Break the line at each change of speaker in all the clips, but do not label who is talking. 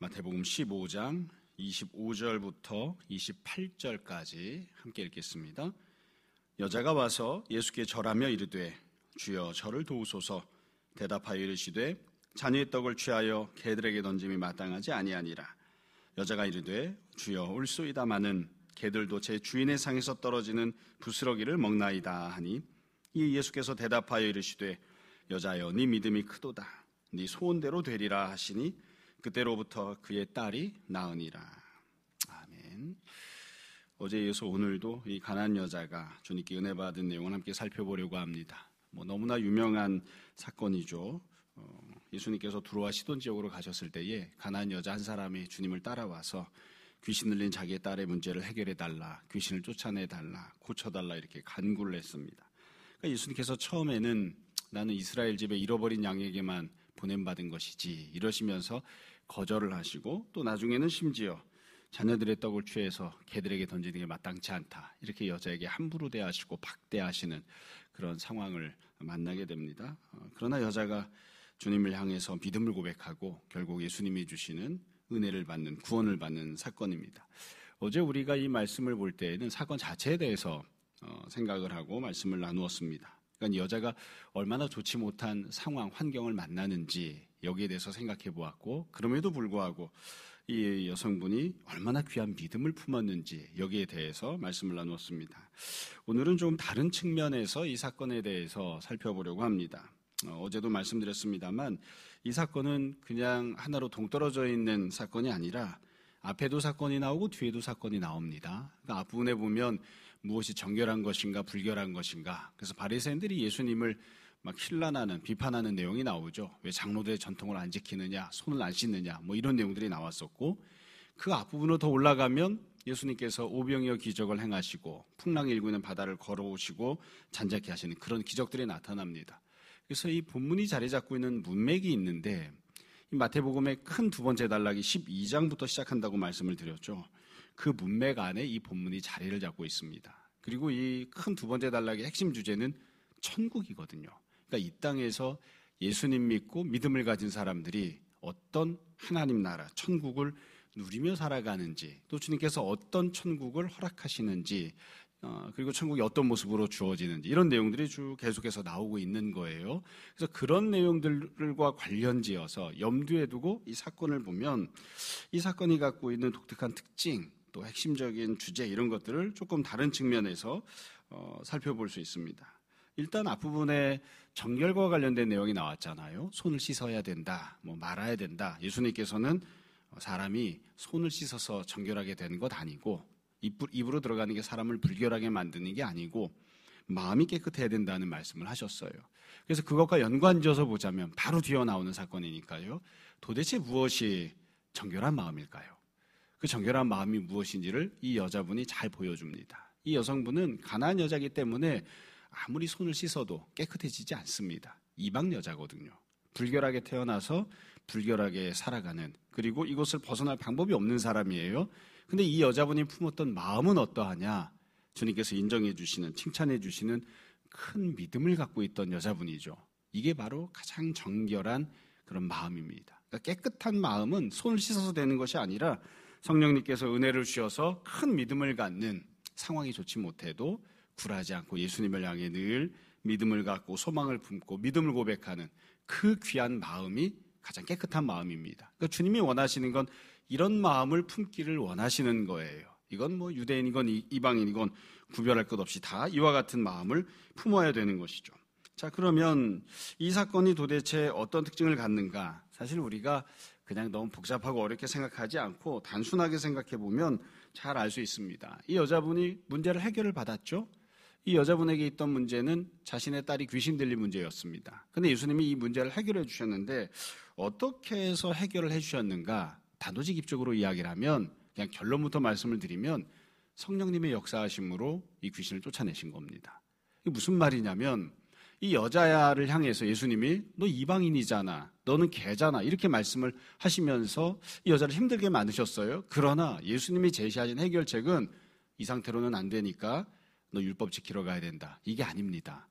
마태복음 15장 25절부터 28절까지 함께 읽겠습니다. 여자가 와서 예수께 절하며 이르되 주여 저를 도우소서. 대답하여 이르시되 자녀의 떡을 취하여 개들에게 던짐이 마땅하지 아니하니라. 여자가 이르되 주여 올소이다마는 개들도 제 주인의 상에서 떨어지는 부스러기를 먹나이다 하니, 이 예수께서 대답하여 이르시되 여자여 네 믿음이 크도다. 네 소원대로 되리라 하시니 그때로부터 그의 딸이 나으니라. 아멘. 어제 이어서 오늘도 이 가나안 여자가 주님께 은혜 받은 내용을 함께 살펴보려고 합니다. 너무나 유명한 사건이죠. 예수님께서 두로와 시돈 지역으로 가셨을 때에 가나안 여자 한 사람이 주님을 따라와서 귀신 들린 자기의 딸의 문제를 해결해달라, 귀신을 쫓아내달라, 고쳐달라 이렇게 간구를 했습니다. 그러니까 예수님께서 처음에는 나는 이스라엘 집에 잃어버린 양에게만 보냄받은 것이지 이러시면서 거절을 하시고, 또 나중에는 심지어 자녀들의 떡을 취해서 개들에게 던지는 게 마땅치 않다 이렇게 여자에게 함부로 대하시고 박대하시는 그런 상황을 만나게 됩니다. 그러나 여자가 주님을 향해서 믿음을 고백하고 결국 예수님이 주시는 은혜를 받는, 구원을 받는 사건입니다. 어제 우리가 이 말씀을 볼 때에는 사건 자체에 대해서 생각을 하고 말씀을 나누었습니다. 그러니까 여자가 얼마나 좋지 못한 상황, 환경을 만나는지 여기에 대해서 생각해 보았고, 그럼에도 불구하고 이 여성분이 얼마나 귀한 믿음을 품었는지 여기에 대해서 말씀을 나누었습니다. 오늘은 좀 다른 측면에서 이 사건에 대해서 살펴보려고 합니다. 어제도 말씀드렸습니다만 이 사건은 그냥 하나로 동떨어져 있는 사건이 아니라 앞에도 사건이 나오고 뒤에도 사건이 나옵니다. 그러니까 앞부분에 보면 무엇이 정결한 것인가 불결한 것인가, 그래서 바리새인들이 예수님을 막 힐난하는, 비판하는 내용이 나오죠. 왜 장로들의 전통을 안 지키느냐, 손을 안 씻느냐, 이런 내용들이 나왔었고, 그 앞부분으로 더 올라가면 예수님께서 오병이어 기적을 행하시고 풍랑이 일고 있는 바다를 걸어오시고 잔잔케 하시는 그런 기적들이 나타납니다. 그래서 이 본문이 자리 잡고 있는 문맥이 있는데, 이 마태복음의 큰 두 번째 단락이 12장부터 시작한다고 말씀을 드렸죠. 그 문맥 안에 이 본문이 자리를 잡고 있습니다. 그리고 이 큰 두 번째 단락의 핵심 주제는 천국이거든요. 그러니까 이 땅에서 예수님 믿고 믿음을 가진 사람들이 어떤 하나님 나라, 천국을 누리며 살아가는지, 또 주님께서 어떤 천국을 허락하시는지, 그리고 천국이 어떤 모습으로 주어지는지, 이런 내용들이 쭉 계속해서 나오고 있는 거예요. 그래서 그런 내용들과 관련지어서 염두에 두고 이 사건을 보면 이 사건이 갖고 있는 독특한 특징, 또 핵심적인 주제, 이런 것들을 조금 다른 측면에서 살펴볼 수 있습니다. 일단 앞부분에 정결과 관련된 내용이 나왔잖아요. 손을 씻어야 된다, 말아야 된다. 예수님께서는 사람이 손을 씻어서 정결하게 되는 것 아니고, 입으로 들어가는 게 사람을 불결하게 만드는 게 아니고 마음이 깨끗해야 된다는 말씀을 하셨어요. 그래서 그것과 연관지어서 보자면 바로 뒤에 나오는 사건이니까요. 도대체 무엇이 정결한 마음일까요? 그 정결한 마음이 무엇인지를 이 여자분이 잘 보여줍니다. 이 여성분은 가나안 여자이기 때문에 아무리 손을 씻어도 깨끗해지지 않습니다. 이방 여자거든요. 불결하게 태어나서 불결하게 살아가는, 그리고 이것을 벗어날 방법이 없는 사람이에요. 근데 이 여자분이 품었던 마음은 어떠하냐? 주님께서 인정해 주시는, 칭찬해 주시는 큰 믿음을 갖고 있던 여자분이죠. 이게 바로 가장 정결한 그런 마음입니다. 그러니까 깨끗한 마음은 손을 씻어서 되는 것이 아니라 성령님께서 은혜를 주셔서 큰 믿음을 갖는, 상황이 좋지 못해도 굴하지 않고 예수님을 향해 늘 믿음을 갖고 소망을 품고 믿음을 고백하는 그 귀한 마음이 가장 깨끗한 마음입니다. 그러니까 주님이 원하시는 건 이런 마음을 품기를 원하시는 거예요. 이건 유대인이건 이방인이건 구별할 것 없이 다 이와 같은 마음을 품어야 되는 것이죠. 자, 그러면 이 사건이 도대체 어떤 특징을 갖는가? 사실 우리가 그냥 너무 복잡하고 어렵게 생각하지 않고 단순하게 생각해 보면 잘 알 수 있습니다. 이 여자분이 문제를 해결을 받았죠. 이 여자분에게 있던 문제는 자신의 딸이 귀신 들린 문제였습니다. 그런데 예수님이 이 문제를 해결해 주셨는데, 어떻게 해서 해결을 해 주셨는가? 단도직입적으로 이야기를 하면, 그냥 결론부터 말씀을 드리면 성령님의 역사하심으로 이 귀신을 쫓아내신 겁니다. 이게 무슨 말이냐면, 이 여자를 향해서 예수님이 너 이방인이잖아, 너는 개잖아, 이렇게 말씀을 하시면서 이 여자를 힘들게 만드셨어요. 그러나 예수님이 제시하신 해결책은 이 상태로는 안 되니까 너 율법 지키러 가야 된다, 이게 아닙니다.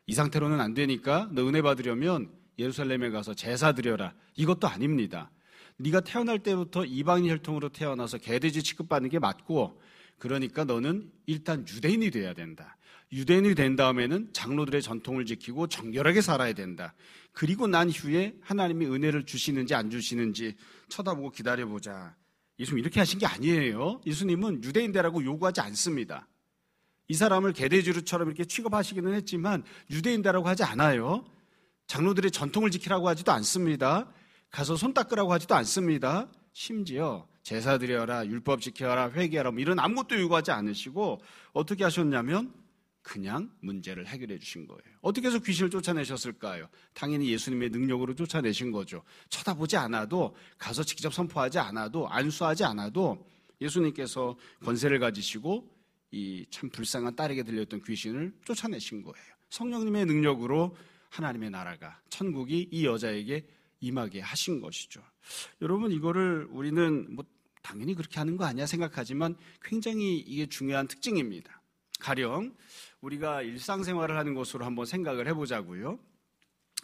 이 상태로는 안 되니까 너 은혜 받으려면 예루살렘에 가서 제사 드려라, 이것도 아닙니다. 네가 태어날 때부터 이방인 혈통으로 태어나서 개돼지 취급받는 게 맞고, 그러니까 너는 일단 유대인이 돼야 된다. 유대인이 된 다음에는 장로들의 전통을 지키고 정결하게 살아야 된다. 그리고 난 후에 하나님이 은혜를 주시는지 안 주시는지 쳐다보고 기다려보자. 예수님 이렇게 하신 게 아니에요. 예수님은 유대인 되라고 요구하지 않습니다. 이 사람을 개돼지로처럼 이렇게 취급하시기는 했지만 유대인 되라고 하지 않아요. 장로들의 전통을 지키라고 하지도 않습니다. 가서 손 닦으라고 하지도 않습니다. 심지어 제사 드려라, 율법 지켜라, 회개하라 이런 아무것도 요구하지 않으시고 어떻게 하셨냐면 그냥 문제를 해결해 주신 거예요. 어떻게 해서 귀신을 쫓아내셨을까요? 당연히 예수님의 능력으로 쫓아내신 거죠. 쳐다보지 않아도, 가서 직접 선포하지 않아도, 안수하지 않아도 예수님께서 권세를 가지시고 이 참 불쌍한 딸에게 들렸던 귀신을 쫓아내신 거예요. 성령님의 능력으로 하나님의 나라가, 천국이 이 여자에게 임하게 하신 것이죠. 여러분, 이거를 우리는 뭐 당연히 그렇게 하는 거 아니야 생각하지만 굉장히 이게 중요한 특징입니다. 가령 우리가 일상생활을 하는 것으로 한번 생각을 해보자고요.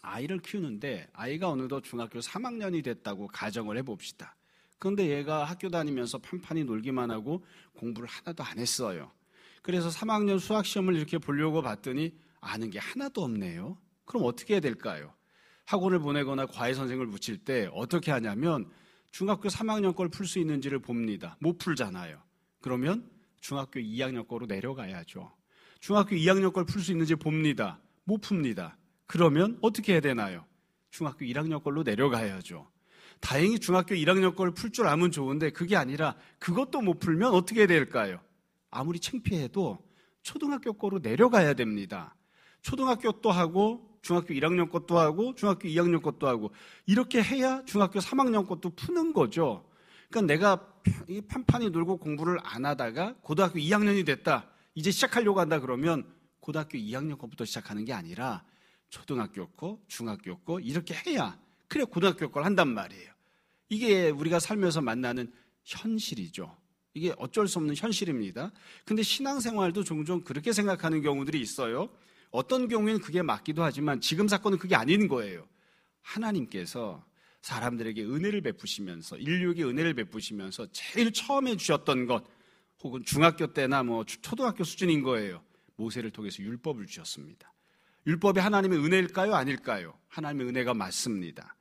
아이를 키우는데 아이가 어느덧 중학교 3학년이 됐다고 가정을 해봅시다. 그런데 얘가 학교 다니면서 판판히 놀기만 하고 공부를 하나도 안 했어요. 그래서 3학년 수학시험을 이렇게 보려고 봤더니 아는 게 하나도 없네요. 그럼 어떻게 해야 될까요? 학원을 보내거나 과외 선생을 붙일 때 어떻게 하냐면 중학교 3학년 걸 풀 수 있는지를 봅니다. 못 풀잖아요. 그러면 중학교 2학년 거로 내려가야죠. 중학교 2학년 걸 풀 수 있는지 봅니다. 못 풉니다. 그러면 어떻게 해야 되나요? 중학교 1학년 걸로 내려가야죠. 다행히 중학교 1학년 걸 풀 줄 알면 좋은데 그게 아니라 그것도 못 풀면 어떻게 해야 될까요? 아무리 창피해도 초등학교 거로 내려가야 됩니다. 초등학교 또 하고 중학교 1학년 것도 하고 중학교 2학년 것도 하고 이렇게 해야 중학교 3학년 것도 푸는 거죠. 그러니까 내가 판판히 놀고 공부를 안 하다가 고등학교 2학년이 됐다. 이제 시작하려고 한다 그러면 고등학교 2학년 것부터 시작하는 게 아니라 초등학교 거, 중학교 거 이렇게 해야 그래 고등학교 걸 한단 말이에요. 이게 우리가 살면서 만나는 현실이죠. 이게 어쩔 수 없는 현실입니다. 근데 신앙생활도 종종 그렇게 생각하는 경우들이 있어요. 어떤 경우에는 그게 맞기도 하지만 지금 사건은 그게 아닌 거예요. 하나님께서 사람들에게 은혜를 베푸시면서 인류에게 은혜를 베푸시면서 제일 처음에 주셨던 것 혹은 중학교 때나 뭐 초등학교 수준인 거예요. 모세를 통해서 율법을 주셨습니다. 율법이 하나님의 은혜일까요? 아닐까요? 하나님의 은혜가 맞습니다.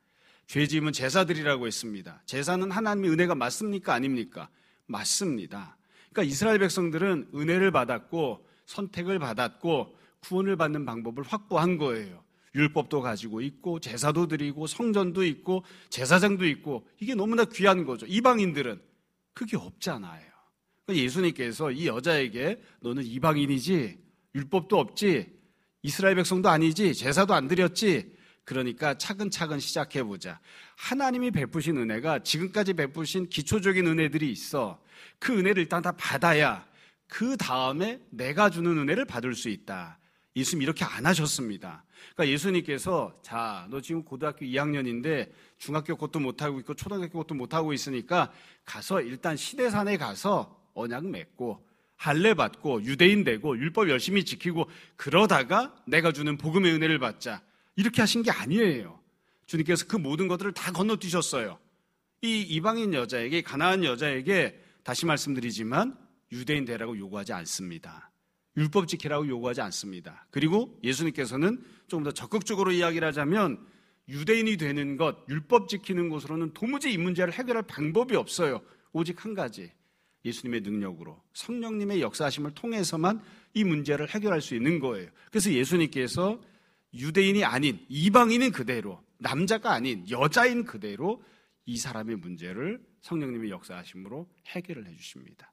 죄지으면 제사드리라고 했습니다. 제사는 하나님의 은혜가 맞습니까? 아닙니까? 맞습니다. 그러니까 이스라엘 백성들은 은혜를 받았고 선택을 받았고 구원을 받는 방법을 확보한 거예요. 율법도 가지고 있고 제사도 드리고 성전도 있고 제사장도 있고 이게 너무나 귀한 거죠. 이방인들은 그게 없잖아요. 그러니까 예수님께서 이 여자에게 너는 이방인이지 율법도 없지 이스라엘 백성도 아니지 제사도 안 드렸지 그러니까 차근차근 시작해보자. 하나님이 베푸신 은혜가 지금까지 베푸신 기초적인 은혜들이 있어. 그 은혜를 일단 다 받아야 그 다음에 내가 주는 은혜를 받을 수 있다. 예수님 이렇게 안 하셨습니다. 그러니까 예수님께서 자, 너 지금 고등학교 2학년인데 중학교 것도 못하고 있고 초등학교 것도 못하고 있으니까 가서 일단 시내산에 가서 언약 맺고 할례 받고 유대인 되고 율법 열심히 지키고 그러다가 내가 주는 복음의 은혜를 받자. 이렇게 하신 게 아니에요. 주님께서 그 모든 것들을 다 건너뛰셨어요. 이 이방인 여자에게 가나안 여자에게 다시 말씀드리지만 유대인 되라고 요구하지 않습니다. 율법 지키라고 요구하지 않습니다. 그리고 예수님께서는 조금 더 적극적으로 이야기를 하자면 유대인이 되는 것, 율법 지키는 것으로는 도무지 이 문제를 해결할 방법이 없어요. 오직 한 가지, 예수님의 능력으로 성령님의 역사하심을 통해서만 이 문제를 해결할 수 있는 거예요. 그래서 예수님께서 유대인이 아닌 이방인인 그대로 남자가 아닌 여자인 그대로 이 사람의 문제를 성령님의 역사하심으로 해결을 해주십니다.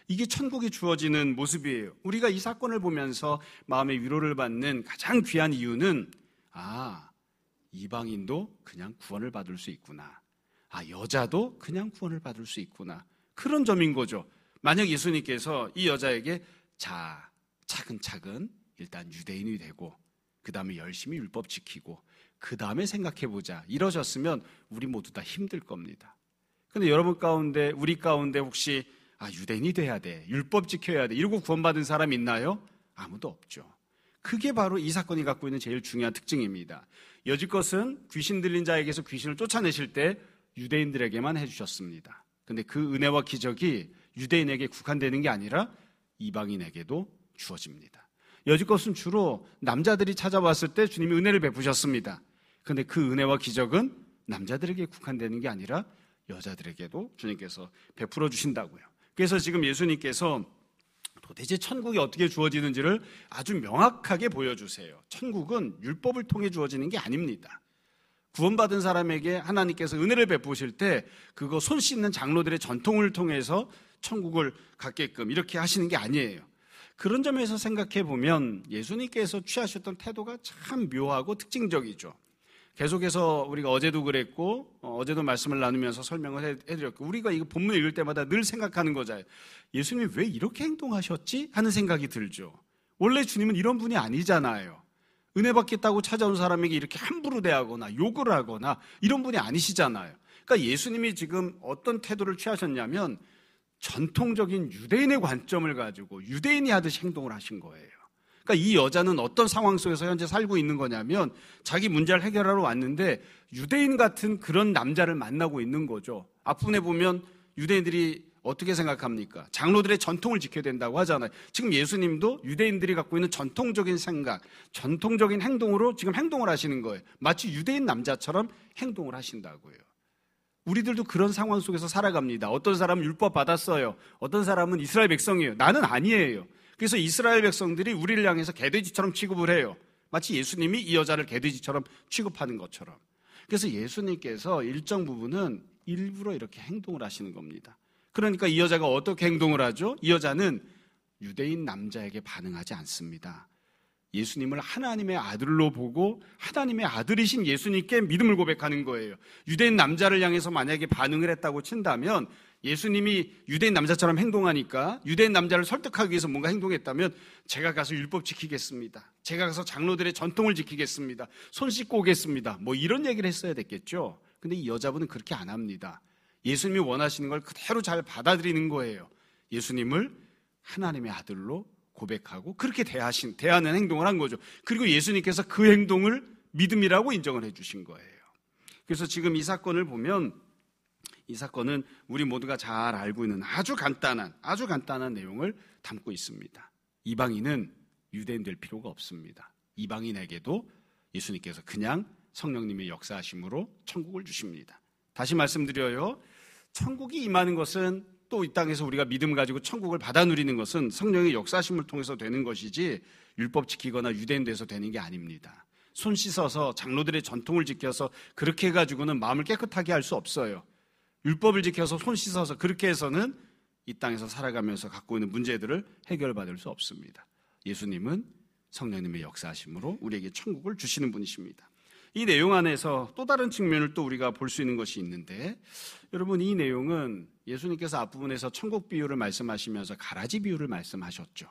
이게 천국이 주어지는 모습이에요. 우리가 이 사건을 보면서 마음의 위로를 받는 가장 귀한 이유는 이방인도 그냥 구원을 받을 수 있구나. 여자도 그냥 구원을 받을 수 있구나. 그런 점인 거죠. 만약 예수님께서 이 여자에게 자, 차근차근 일단 유대인이 되고 그 다음에 열심히 율법 지키고 그 다음에 생각해보자 이러셨으면 우리 모두 다 힘들 겁니다. 그런데 여러분 가운데 우리 가운데 혹시 유대인이 돼야 돼 율법 지켜야 돼 이러고 구원받은 사람 있나요? 아무도 없죠. 그게 바로 이 사건이 갖고 있는 제일 중요한 특징입니다. 여지껏은 귀신 들린 자에게서 귀신을 쫓아내실 때 유대인들에게만 해주셨습니다. 근데 그 은혜와 기적이 유대인에게 국한되는 게 아니라 이방인에게도 주어집니다. 여지껏은 주로 남자들이 찾아왔을 때 주님이 은혜를 베푸셨습니다. 근데 그 은혜와 기적은 남자들에게 국한되는 게 아니라 여자들에게도 주님께서 베풀어 주신다고요. 그래서 지금 예수님께서 도대체 천국이 어떻게 주어지는지를 아주 명확하게 보여주세요. 천국은 율법을 통해 주어지는 게 아닙니다. 구원받은 사람에게 하나님께서 은혜를 베푸실 때 그거 손 씻는 장로들의 전통을 통해서 천국을 갖게끔 이렇게 하시는 게 아니에요. 그런 점에서 생각해 보면 예수님께서 취하셨던 태도가 참 묘하고 특징적이죠. 계속해서 우리가 어제도 그랬고 어제도 말씀을 나누면서 설명을 해드렸고 우리가 이거 본문 읽을 때마다 늘 생각하는 거잖아요. 예수님이 왜 이렇게 행동하셨지? 하는 생각이 들죠. 원래 주님은 이런 분이 아니잖아요. 은혜 받겠다고 찾아온 사람에게 이렇게 함부로 대하거나 욕을 하거나 이런 분이 아니시잖아요. 그러니까 예수님이 지금 어떤 태도를 취하셨냐면 전통적인 유대인의 관점을 가지고 유대인이 하듯이 행동을 하신 거예요. 그러니까 이 여자는 어떤 상황 속에서 현재 살고 있는 거냐면 자기 문제를 해결하러 왔는데 유대인 같은 그런 남자를 만나고 있는 거죠. 앞부분에 보면 유대인들이 어떻게 생각합니까? 장로들의 전통을 지켜야 된다고 하잖아요. 지금 예수님도 유대인들이 갖고 있는 전통적인 생각, 전통적인 행동으로 지금 행동을 하시는 거예요. 마치 유대인 남자처럼 행동을 하신다고요. 우리들도 그런 상황 속에서 살아갑니다. 어떤 사람은 율법 받았어요. 어떤 사람은 이스라엘 백성이에요. 나는 아니에요. 그래서 이스라엘 백성들이 우리를 향해서 개돼지처럼 취급을 해요. 마치 예수님이 이 여자를 개돼지처럼 취급하는 것처럼. 그래서 예수님께서 일정 부분은 일부러 이렇게 행동을 하시는 겁니다. 그러니까 이 여자가 어떻게 행동을 하죠? 이 여자는 유대인 남자에게 반응하지 않습니다. 예수님을 하나님의 아들로 보고 하나님의 아들이신 예수님께 믿음을 고백하는 거예요. 유대인 남자를 향해서 만약에 반응을 했다고 친다면 예수님이 유대인 남자처럼 행동하니까 유대인 남자를 설득하기 위해서 뭔가 행동했다면 제가 가서 율법 지키겠습니다. 제가 가서 장로들의 전통을 지키겠습니다. 손 씻고 오겠습니다. 뭐 이런 얘기를 했어야 됐겠죠. 근데 이 여자분은 그렇게 안 합니다. 예수님이 원하시는 걸 그대로 잘 받아들이는 거예요. 예수님을 하나님의 아들로 고백하고 그렇게 대하는 행동을 한 거죠. 그리고 예수님께서 그 행동을 믿음이라고 인정을 해주신 거예요. 그래서 지금 이 사건을 보면 이 사건은 우리 모두가 잘 알고 있는 아주 간단한 내용을 담고 있습니다. 이방인은 유대인 될 필요가 없습니다. 이방인에게도 예수님께서 그냥 성령님의 역사하심으로 천국을 주십니다. 다시 말씀드려요. 천국이 임하는 것은 또 이 땅에서 우리가 믿음 가지고 천국을 받아 누리는 것은 성령의 역사심을 통해서 되는 것이지 율법 지키거나 유대인 돼서 되는 게 아닙니다. 손 씻어서 장로들의 전통을 지켜서 그렇게 해가지고는 마음을 깨끗하게 할 수 없어요. 율법을 지켜서 손 씻어서 그렇게 해서는 이 땅에서 살아가면서 갖고 있는 문제들을 해결받을 수 없습니다. 예수님은 성령님의 역사하심으로 우리에게 천국을 주시는 분이십니다. 이 내용 안에서 또 다른 측면을 또 우리가 볼 수 있는 것이 있는데 여러분 이 내용은 예수님께서 앞부분에서 천국 비유를 말씀하시면서 가라지 비유를 말씀하셨죠.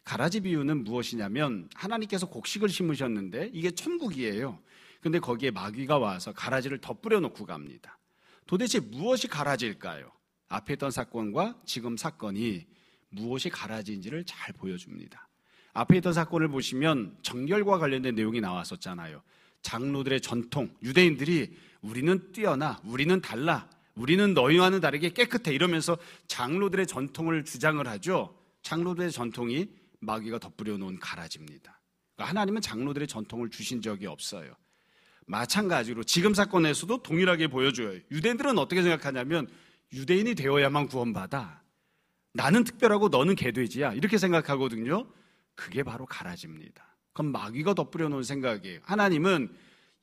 가라지 비유는 무엇이냐면 하나님께서 곡식을 심으셨는데 이게 천국이에요. 근데 거기에 마귀가 와서 가라지를 덧뿌려 놓고 갑니다. 도대체 무엇이 가라지일까요? 앞에 있던 사건과 지금 사건이 무엇이 가라지인지를 잘 보여줍니다. 앞에 있던 사건을 보시면 정결과 관련된 내용이 나왔었잖아요. 장로들의 전통, 유대인들이 우리는 뛰어나, 우리는 달라, 우리는 너희와는 다르게 깨끗해 이러면서 장로들의 전통을 주장을 하죠. 장로들의 전통이 마귀가 덧뿌려 놓은 가라지입니다. 그러니까 하나님은 장로들의 전통을 주신 적이 없어요. 마찬가지로 지금 사건에서도 동일하게 보여줘요. 유대인들은 어떻게 생각하냐면 유대인이 되어야만 구원받아. 나는 특별하고 너는 개돼지야. 이렇게 생각하거든요. 그게 바로 가라지입니다. 그건 마귀가 덧뿌려 놓은 생각이에요. 하나님은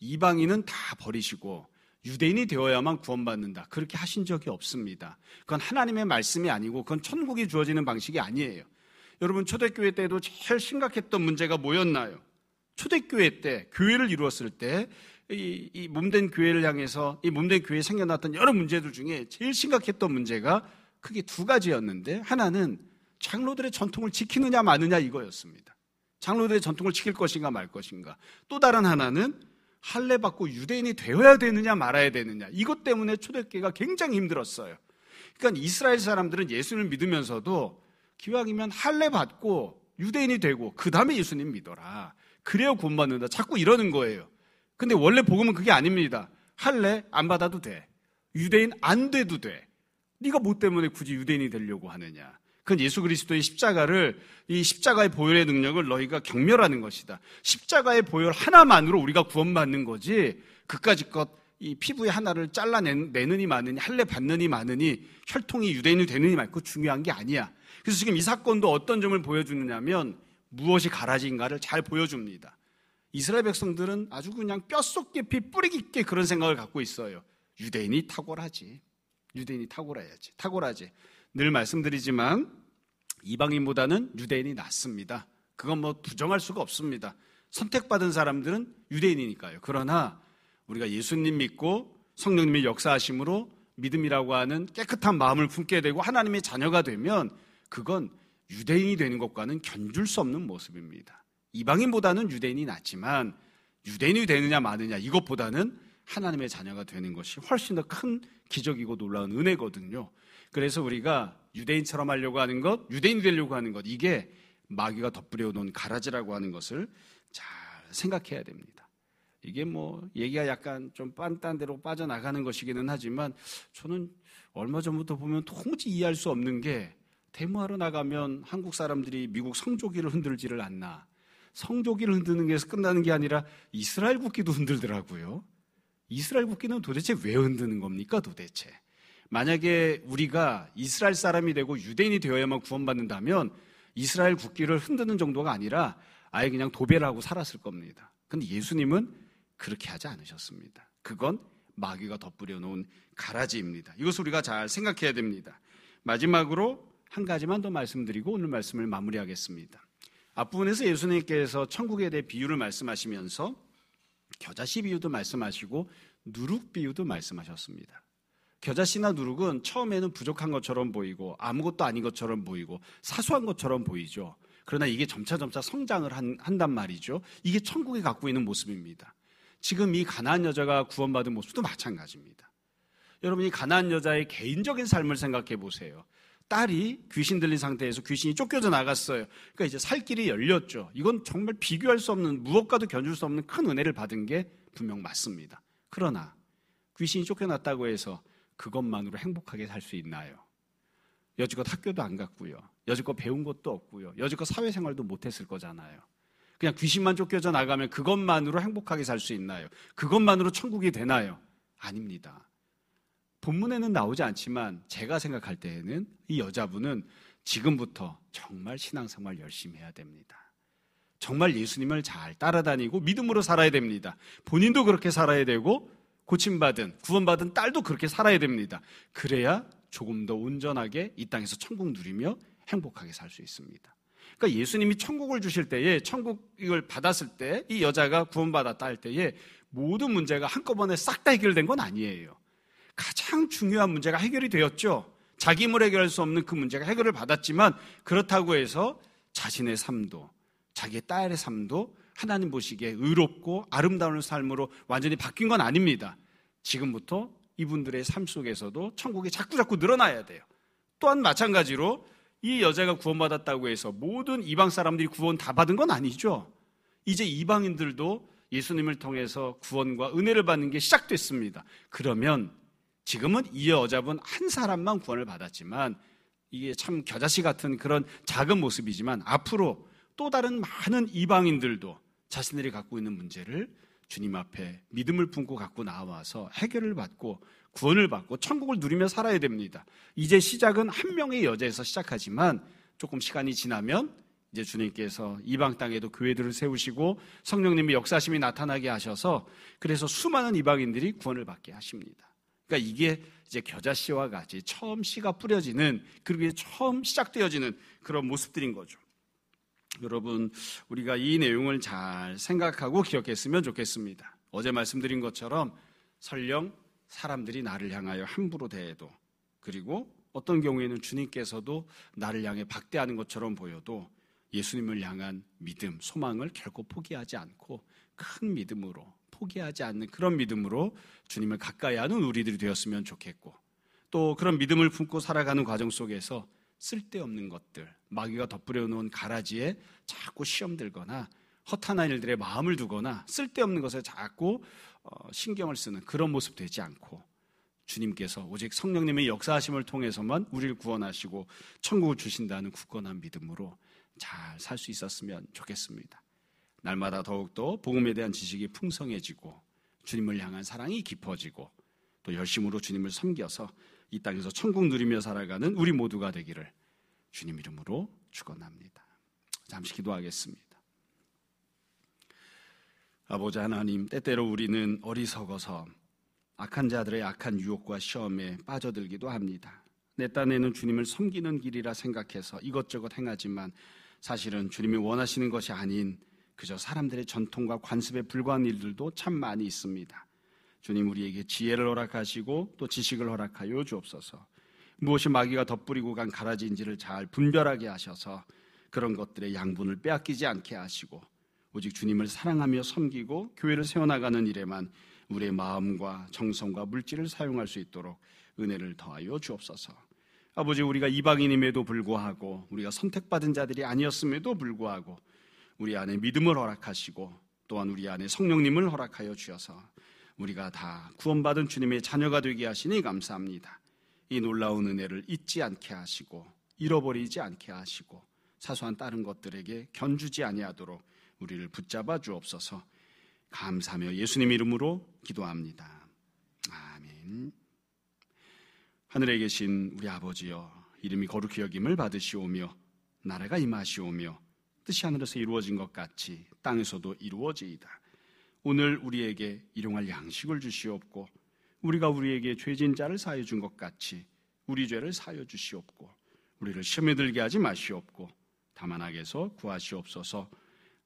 이방인은 다 버리시고 유대인이 되어야만 구원받는다. 그렇게 하신 적이 없습니다. 그건 하나님의 말씀이 아니고 그건 천국이 주어지는 방식이 아니에요. 여러분 초대교회 때도 제일 심각했던 문제가 뭐였나요? 초대교회 때 교회를 이루었을 때 이 몸된 교회를 향해서 이 몸된 교회에 생겨났던 여러 문제들 중에 제일 심각했던 문제가 크게 두 가지였는데 하나는 장로들의 전통을 지키느냐 마느냐 이거였습니다. 장로들의 전통을 지킬 것인가 말 것인가. 또 다른 하나는 할례 받고 유대인이 되어야 되느냐 말아야 되느냐. 이것 때문에 초대교회가 굉장히 힘들었어요. 그러니까 이스라엘 사람들은 예수님을 믿으면서도 기왕이면 할례 받고 유대인이 되고 그 다음에 예수님 믿어라. 그래야 구원받는다. 자꾸 이러는 거예요. 근데 원래 복음은 그게 아닙니다. 할례 안 받아도 돼. 유대인 안 돼도 돼. 네가 뭐 때문에 굳이 유대인이 되려고 하느냐. 그건 예수 그리스도의 십자가를, 이 십자가의 보혈의 능력을 너희가 경멸하는 것이다. 십자가의 보혈 하나만으로 우리가 구원받는 거지, 그까짓 것, 이 피부의 하나를 잘라내느니 마느니, 할례 받느니 마느니, 혈통이 유대인이 되느니 말고, 그거 중요한 게 아니야. 그래서 지금 이 사건도 어떤 점을 보여주느냐면 무엇이 가라지인가를 잘 보여줍니다. 이스라엘 백성들은 아주 그냥 뼛속 깊이 뿌리 깊게 그런 생각을 갖고 있어요. 유대인이 탁월하지. 유대인이 탁월하지. 늘 말씀드리지만 이방인보다는 유대인이 낫습니다. 그건 뭐 부정할 수가 없습니다. 선택받은 사람들은 유대인이니까요. 그러나 우리가 예수님 믿고 성령님의 역사하심으로 믿음이라고 하는 깨끗한 마음을 품게 되고 하나님의 자녀가 되면 그건 유대인이 되는 것과는 견줄 수 없는 모습입니다. 이방인보다는 유대인이 낫지만 유대인이 되느냐 마느냐 이것보다는 하나님의 자녀가 되는 것이 훨씬 더 큰 기적이고 놀라운 은혜거든요. 그래서 우리가 유대인처럼 하려고 하는 것, 유대인이 되려고 하는 것, 이게 마귀가 덧뿌려 놓은 가라지라고 하는 것을 잘 생각해야 됩니다. 이게 뭐 얘기가 약간 좀 딴 데로 빠져나가는 것이기는 하지만 저는 얼마 전부터 보면 도무지 이해할 수 없는 게 데모하러 나가면 한국 사람들이 미국 성조기를 흔들지를 않나. 성조기를 흔드는 게 끝나는 게 아니라 이스라엘 국기도 흔들더라고요. 이스라엘 국기는 도대체 왜 흔드는 겁니까 도대체? 만약에 우리가 이스라엘 사람이 되고 유대인이 되어야만 구원받는다면 이스라엘 국기를 흔드는 정도가 아니라 아예 그냥 도배를 하고 살았을 겁니다. 근데 예수님은 그렇게 하지 않으셨습니다. 그건 마귀가 덧뿌려 놓은 가라지입니다. 이것을 우리가 잘 생각해야 됩니다. 마지막으로 한 가지만 더 말씀드리고 오늘 말씀을 마무리하겠습니다. 앞부분에서 예수님께서 천국에 대해 비유를 말씀하시면서 겨자씨 비유도 말씀하시고 누룩 비유도 말씀하셨습니다. 겨자씨나 누룩은 처음에는 부족한 것처럼 보이고 아무것도 아닌 것처럼 보이고 사소한 것처럼 보이죠. 그러나 이게 점차 성장을 한단 말이죠. 이게 천국이 갖고 있는 모습입니다. 지금 이 가나안 여자가 구원받은 모습도 마찬가지입니다. 여러분, 이 가나안 여자의 개인적인 삶을 생각해 보세요. 딸이 귀신 들린 상태에서 귀신이 쫓겨져 나갔어요. 그러니까 이제 살 길이 열렸죠. 이건 정말 비교할 수 없는, 무엇과도 견줄 수 없는 큰 은혜를 받은 게 분명 맞습니다. 그러나 귀신이 쫓겨났다고 해서 그것만으로 행복하게 살 수 있나요? 여지껏 학교도 안 갔고요. 여지껏 배운 것도 없고요. 여지껏 사회생활도 못했을 거잖아요. 그냥 귀신만 쫓겨져 나가면 그것만으로 행복하게 살 수 있나요? 그것만으로 천국이 되나요? 아닙니다. 본문에는 나오지 않지만 제가 생각할 때에는 이 여자분은 지금부터 정말 신앙생활 열심히 해야 됩니다. 정말 예수님을 잘 따라다니고 믿음으로 살아야 됩니다. 본인도 그렇게 살아야 되고 고침받은, 구원받은 딸도 그렇게 살아야 됩니다. 그래야 조금 더 온전하게 이 땅에서 천국 누리며 행복하게 살 수 있습니다. 그러니까 예수님이 천국을 주실 때에, 천국을 받았을 때, 이 여자가 구원받았다 할 때에 모든 문제가 한꺼번에 싹 다 해결된 건 아니에요. 가장 중요한 문제가 해결이 되었죠. 자기 힘으로 해결할 수 없는 그 문제가 해결을 받았지만 그렇다고 해서 자신의 삶도, 자기의 딸의 삶도 하나님 보시기에 의롭고 아름다운 삶으로 완전히 바뀐 건 아닙니다. 지금부터 이분들의 삶 속에서도 천국이 자꾸 늘어나야 돼요. 또한 마찬가지로 이 여자가 구원받았다고 해서 모든 이방 사람들이 구원 다 받은 건 아니죠. 이제 이방인들도 예수님을 통해서 구원과 은혜를 받는 게 시작됐습니다. 그러면 지금은 이 여자분 한 사람만 구원을 받았지만 이게 참 겨자씨 같은 그런 작은 모습이지만 앞으로 또 다른 많은 이방인들도 자신들이 갖고 있는 문제를 주님 앞에 믿음을 품고 갖고 나와서 해결을 받고 구원을 받고 천국을 누리며 살아야 됩니다. 이제 시작은 한 명의 여자에서 시작하지만 조금 시간이 지나면 이제 주님께서 이방 땅에도 교회들을 세우시고 성령님의 역사심이 나타나게 하셔서 그래서 수많은 이방인들이 구원을 받게 하십니다. 그러니까 이게 이제 겨자씨와 같이 처음 씨가 뿌려지는, 그리고 처음 시작되어지는 그런 모습들인 거죠. 여러분, 우리가 이 내용을 잘 생각하고 기억했으면 좋겠습니다. 어제 말씀드린 것처럼 설령 사람들이 나를 향하여 함부로 대해도, 그리고 어떤 경우에는 주님께서도 나를 향해 박대하는 것처럼 보여도 예수님을 향한 믿음, 소망을 결코 포기하지 않고 큰 믿음으로, 포기하지 않는 그런 믿음으로 주님을 가까이 하는 우리들이 되었으면 좋겠고, 또 그런 믿음을 품고 살아가는 과정 속에서 쓸데없는 것들, 마귀가 덧뿌려 놓은 가라지에 자꾸 시험 들거나 허탄한 일들에 마음을 두거나 쓸데없는 것에 자꾸 신경을 쓰는 그런 모습 되지 않고 주님께서 오직 성령님의 역사하심을 통해서만 우리를 구원하시고 천국을 주신다는 굳건한 믿음으로 잘 살 수 있었으면 좋겠습니다. 날마다 더욱더 복음에 대한 지식이 풍성해지고 주님을 향한 사랑이 깊어지고 또 열심으로 주님을 섬겨서 이 땅에서 천국 누리며 살아가는 우리 모두가 되기를 주님 이름으로 축원합니다. 잠시 기도하겠습니다. 아버지 하나님, 때때로 우리는 어리석어서 악한 자들의 악한 유혹과 시험에 빠져들기도 합니다. 내 딴에는 주님을 섬기는 길이라 생각해서 이것저것 행하지만 사실은 주님이 원하시는 것이 아닌 그저 사람들의 전통과 관습에 불과한 일들도 참 많이 있습니다. 주님, 우리에게 지혜를 허락하시고 또 지식을 허락하여 주옵소서. 무엇이 마귀가 덧뿌리고 간 가라지인지를 잘 분별하게 하셔서 그런 것들의 양분을 빼앗기지 않게 하시고 오직 주님을 사랑하며 섬기고 교회를 세워나가는 일에만 우리의 마음과 정성과 물질을 사용할 수 있도록 은혜를 더하여 주옵소서. 아버지, 우리가 이방인임에도 불구하고 우리가 선택받은 자들이 아니었음에도 불구하고 우리 안에 믿음을 허락하시고 또한 우리 안에 성령님을 허락하여 주셔서 우리가 다 구원받은 주님의 자녀가 되게 하시니 감사합니다. 이 놀라운 은혜를 잊지 않게 하시고 잃어버리지 않게 하시고 사소한 다른 것들에게 견주지 아니하도록 우리를 붙잡아 주옵소서. 감사하며 예수님 이름으로 기도합니다. 아멘. 하늘에 계신 우리 아버지여, 이름이 거룩히 여김을 받으시오며 나라가 임하시오며 뜻이 하늘에서 이루어진 것 같이 땅에서도 이루어지이다. 오늘 우리에게 일용할 양식을 주시옵고 우리가 우리에게 죄진 자를 사하여 준 것 같이 우리 죄를 사하여 주시옵고 우리를 시험에 들게 하지 마시옵고 다만 악에서 구하시옵소서.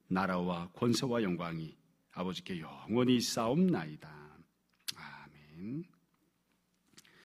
나라와 권세와 영광이 아버지께 영원히 있사옵나이다. 아멘.